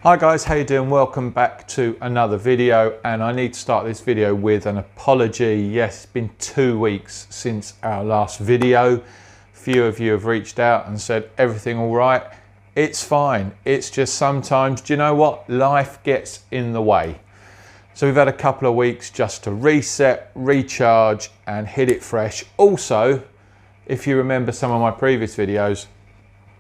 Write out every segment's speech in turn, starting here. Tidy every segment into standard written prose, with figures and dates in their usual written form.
Hi guys, how you doing? Welcome back to another video, and I need to start this video with an apology. Yes, it's been 2 weeks since our last video. A few of you have reached out and said everything all right. It's fine. It's just sometimes, do you know what? Life gets in the way. So we've had a couple of weeks just to reset, recharge and hit it fresh. Also, if you remember some of my previous videos,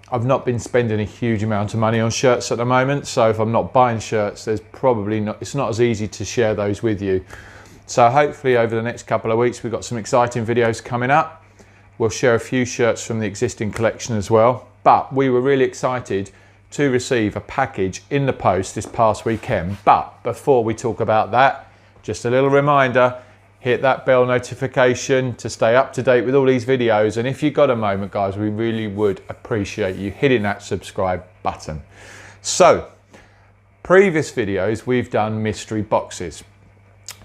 I've not been spending a huge amount of money on shirts at the moment, so if I'm not buying shirts, there's probably not, it's not as easy to share those with you. So hopefully over the next couple of weeks, we've got some exciting videos coming up. We'll share a few shirts from the existing collection as well. But we were really excited to receive a package in the post this past weekend. But before we talk about that, just a little reminder, hit that bell notification to stay up to date with all these videos. And if you've got a moment, guys, we really would appreciate you hitting that subscribe button. So, previous videos, we've done mystery boxes.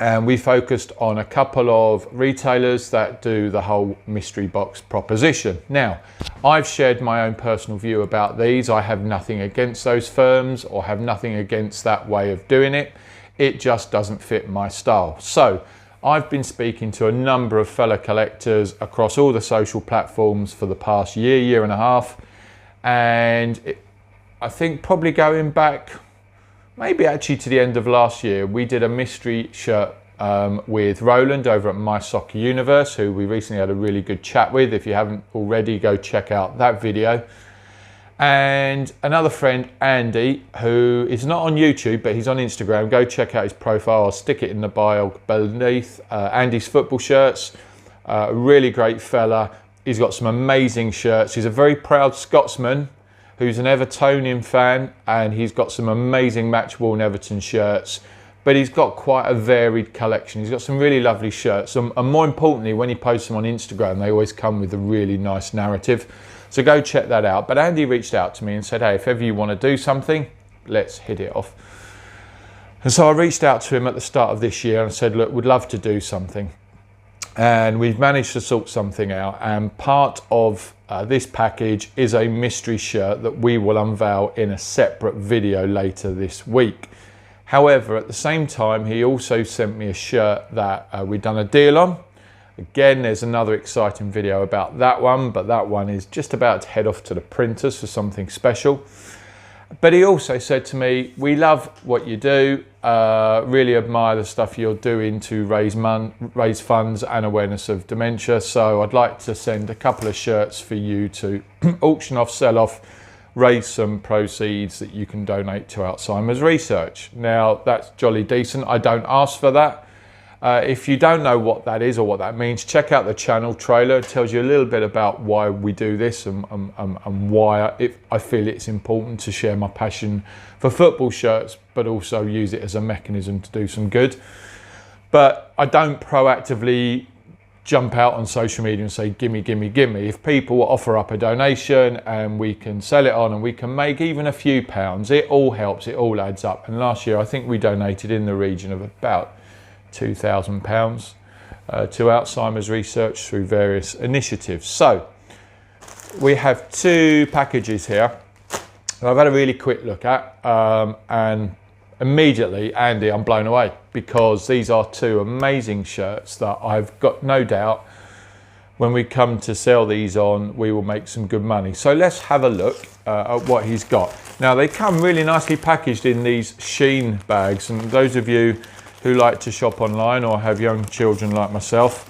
And we focused on a couple of retailers that do the whole mystery box proposition. Now, I've shared my own personal view about these. I have nothing against those firms or have nothing against that way of doing it. It just doesn't fit my style. So, I've been speaking to a number of fellow collectors across all the social platforms for the past year and a half. And I think probably going back, maybe actually to the end of last year, we did a mystery shirt with Roland over at My Soccer Universe, who we recently had a really good chat with. If you haven't already, go check out that video. And another friend, Andy, who is not on YouTube, but he's on Instagram. Go check out his profile. I'll stick it in the bio beneath. Andy's football shirts, a really great fella. He's got some amazing shirts. He's a very proud Scotsman who's an Evertonian fan, and he's got some amazing match-worn Everton shirts. But he's got quite a varied collection. He's got some really lovely shirts. And more importantly, when he posts them on Instagram, they always come with a really nice narrative. So go check that out. But Andy reached out to me and said, hey, if ever you want to do something, let's hit it off. And so I reached out to him at the start of this year and said, look, we'd love to do something. And we've managed to sort something out. And part of this package is a mystery shirt that we will unveil in a separate video later this week. However, at the same time, he also sent me a shirt that we'd done a deal on. Again, there's another exciting video about that one, but that one is just about to head off to the printers for something special. But he also said to me, we love what you do, really admire the stuff you're doing to raise funds and awareness of dementia. So I'd like to send a couple of shirts for you to auction off, sell off, raise some proceeds that you can donate to Alzheimer's research. Now, that's jolly decent. I don't ask for that. If you don't know what that is or what that means, check out the channel trailer. It tells you a little bit about why we do this and why I feel it's important to share my passion for football shirts, but also use it as a mechanism to do some good. But I don't proactively jump out on social media and say, gimme, gimme, gimme. If people offer up a donation and we can sell it on and we can make even a few pounds, it all helps, it all adds up. And last year, I think we donated in the region of about £2,000 to Alzheimer's research through various initiatives. So we have two packages here that I've had a really quick look at, and immediately, Andy, I'm blown away because these are two amazing shirts that I've got no doubt when we come to sell these on, we will make some good money. So let's have a look at what he's got. Now, they come really nicely packaged in these Sheen bags, and those of you who like to shop online or have young children like myself,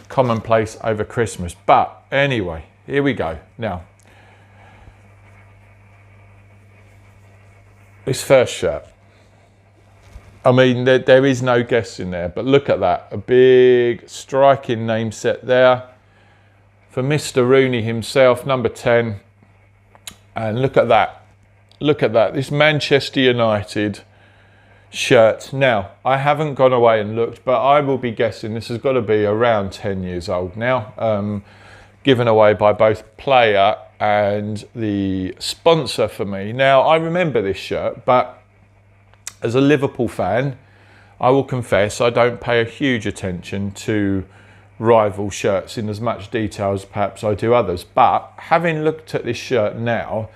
commonplace over Christmas. But anyway, here we go. Now, this first shirt, I mean, there is no guess in there, but look at that. A big striking name set there for Mr. Rooney himself, number 10. And look at that. Look at that. This Manchester United shirt. Now, I haven't gone away and looked, but I will be guessing this has got to be around 10 years old now. Given away by both player and the sponsor for me. Now, I remember this shirt, but as a Liverpool fan, I will confess I don't pay a huge attention to rival shirts in as much detail as perhaps I do others. But having looked at this shirt now,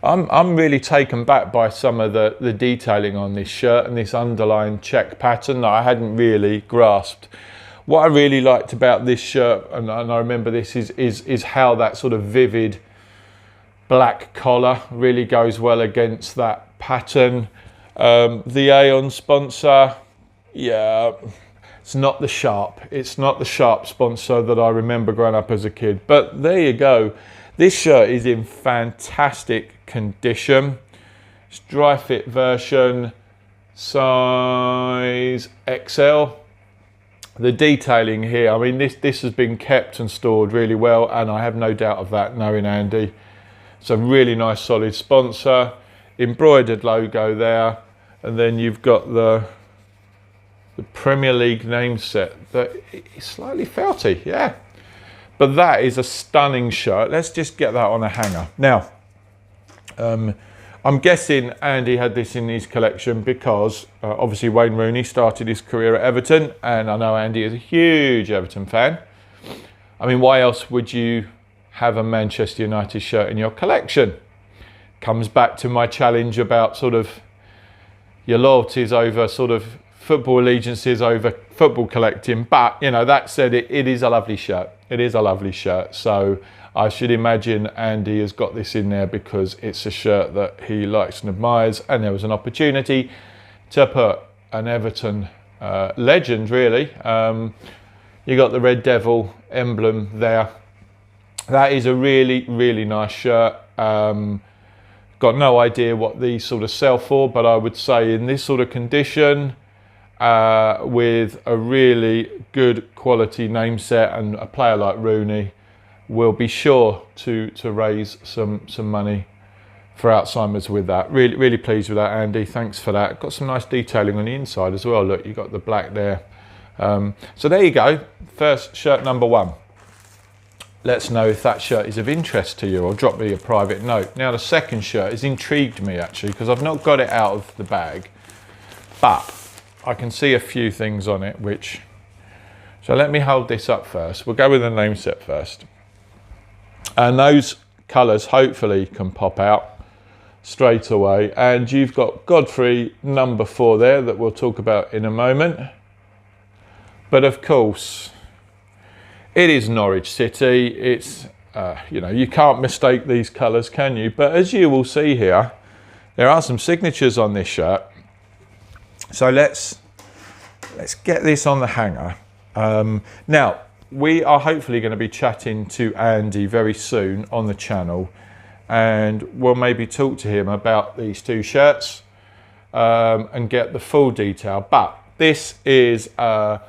I'm really taken back by some of the detailing on this shirt and this underlying check pattern that I hadn't really grasped. What I really liked about this shirt, and I remember this, is how that sort of vivid black collar really goes well against that pattern. The Aeon sponsor, yeah, it's not the sharp sponsor that I remember growing up as a kid, but there you go. This shirt is in fantastic condition. It's dry fit version, size XL. The detailing here, I mean, this has been kept and stored really well, and I have no doubt of that knowing Andy. It's a really nice solid sponsor, embroidered logo there, and then you've got the Premier League name set that is slightly felty, yeah. But that is a stunning shirt. Let's just get that on a hanger. Now, I'm guessing Andy had this in his collection because obviously Wayne Rooney started his career at Everton, and I know Andy is a huge Everton fan. I mean, why else would you have a Manchester United shirt in your collection? Comes back to my challenge about sort of your loyalties over sort of football allegiances over football collecting. But, you know, that said, it is a lovely shirt. It is a lovely shirt. So I should imagine Andy has got this in there because it's a shirt that he likes and admires, and there was an opportunity to put an Everton legend, really. You got the Red Devil emblem there. That is a really, really nice shirt. Got no idea what these sort of sell for, but I would say in this sort of condition, with a really good quality name set and a player like Rooney, will be sure to raise some money for Alzheimer's with that. Really, really pleased with that, Andy. Thanks for that. Got some nice detailing on the inside as well. Look, you got the black there. So there you go. First shirt number one. Let's know if that shirt is of interest to you, or drop me a private note. Now the second shirt has intrigued me actually, because I've not got it out of the bag, but I can see a few things on it which, so let me hold this up first. We'll go with the name set first. And those colours hopefully can pop out straight away. And you've got Godfrey number 4 there that we'll talk about in a moment. But of course, it is Norwich City. It's, you know, you can't mistake these colours, can you? But as you will see here, there are some signatures on this shirt. So let's get this on the hanger. Now, we are hopefully going to be chatting to Andy very soon on the channel, and we'll maybe talk to him about these two shirts and get the full detail. But this is a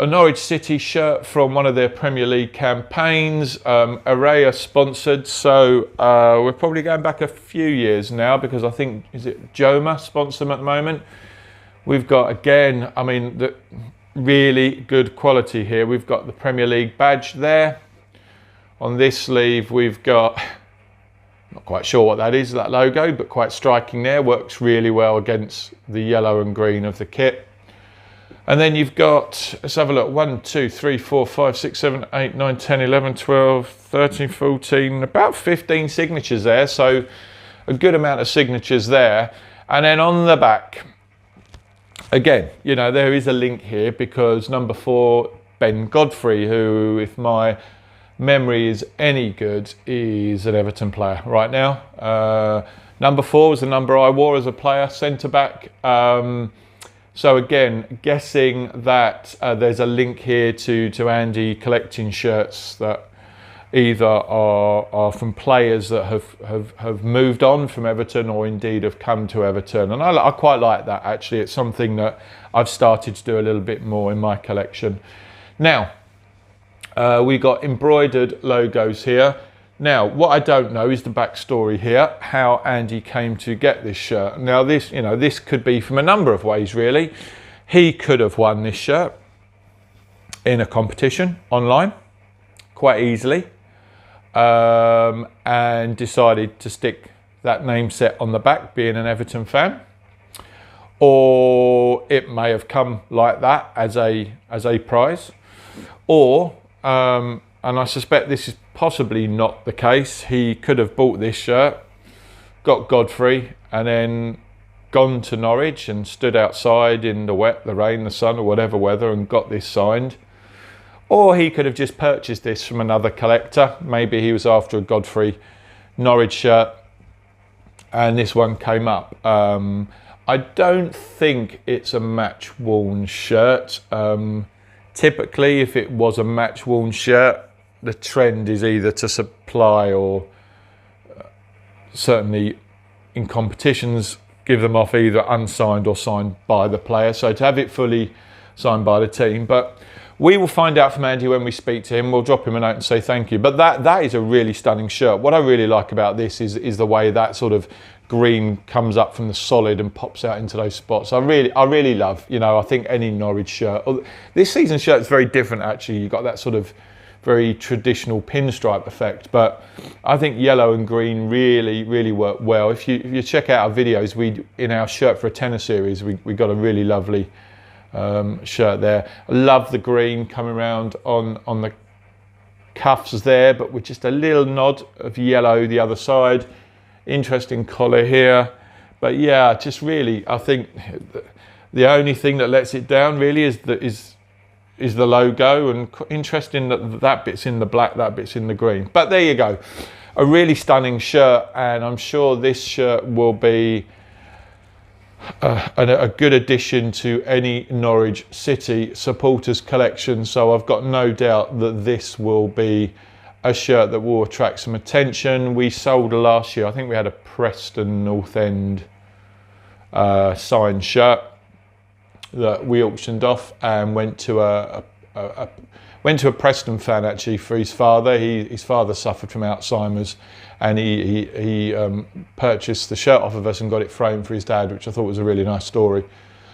Norwich City shirt from one of their Premier League campaigns, Araya sponsored. So we're probably going back a few years now, because I think, is it Joma sponsor them at the moment? We've got, again, I mean, the really good quality here. We've got the Premier League badge there. On this sleeve, we've got, not quite sure what that is, that logo, but quite striking there. Works really well against the yellow and green of the kit. And then you've got, let's have a look, 1, 2, 3, 4, 5, 6, 7, 8, 9, 10, 11, 12, 13, 14, about 15 signatures there. So a good amount of signatures there. And then on the back, again, you know, there is a link here because number 4, Ben Godfrey, who, if my memory is any good, is an Everton player right now. Number 4 was the number I wore as a player, centre back. So again, guessing that there's a link here to Andy collecting shirts that either are from players that have moved on from Everton, or indeed have come to Everton. And I quite like that, actually. It's something that I've started to do a little bit more in my collection. Now, we got embroidered logos here. Now, what I don't know is the backstory here, how Andy came to get this shirt. Now, this, you know, this could be from a number of ways, really. He could have won this shirt in a competition online quite easily, and decided to stick that name set on the back, being an Everton fan. Or it may have come like that as a prize. Or, and I suspect this is possibly not the case, he could have bought this shirt, got Godfrey and then gone to Norwich and stood outside in the wet, the rain, the sun, or whatever weather and got this signed. Or he could have just purchased this from another collector. Maybe he was after a Godfrey Norwich shirt and this one came up. I don't think it's a match worn shirt. Typically, if it was a match worn shirt, the trend is either to supply or certainly in competitions, give them off either unsigned or signed by the player. So to have it fully signed by the team. But we will find out from Andy when we speak to him. We'll drop him a note and say thank you. But that is a really stunning shirt. What I really like about this is the way that sort of green comes up from the solid and pops out into those spots. I really love, you know, I think any Norwich shirt. This season's shirt is very different actually. You've got that sort of very traditional pinstripe effect, but I think yellow and green really work well. If you check out our videos, in our shirt for a tenner series, we got a really lovely shirt there. I love the green coming around on the cuffs there, but with just a little nod of yellow the other side. Interesting collar here, but yeah, just really, I think the only thing that lets it down really is the logo, and interesting that bit's in the black, that bit's in the green. But there you go, a really stunning shirt, and I'm sure this shirt will be a good addition to any Norwich City supporters collection. So I've got no doubt that this will be a shirt that will attract some attention. We sold last year, I think we had a Preston North End signed shirt that we auctioned off and went to a Preston fan actually for his father. His father suffered from Alzheimer's, and he purchased the shirt off of us and got it framed for his dad, which I thought was a really nice story.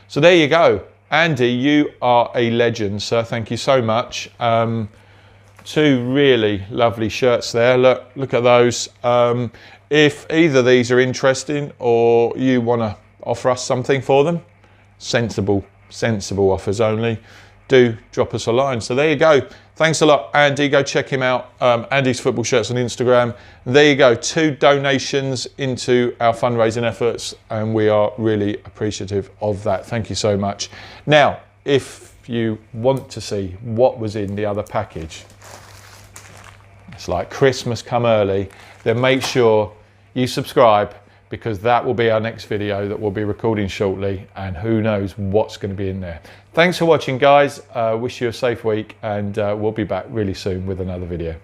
So there you go. Andy, you are a legend, sir. Thank you so much. Two really lovely shirts there. Look at those. If either of these are interesting or you want to offer us something for them, sensible offers only, do drop us a line. So there you go. Thanks a lot, Andy. Go check him out. Andy's Football Shirts on Instagram. There you go. 2 donations into our fundraising efforts, and we are really appreciative of that. Thank you so much. Now, if you want to see what was in the other package, it's like Christmas come early, then make sure you subscribe, because that will be our next video that we'll be recording shortly, and who knows what's going to be in there. Thanks for watching, guys. Wish you a safe week, and we'll be back really soon with another video.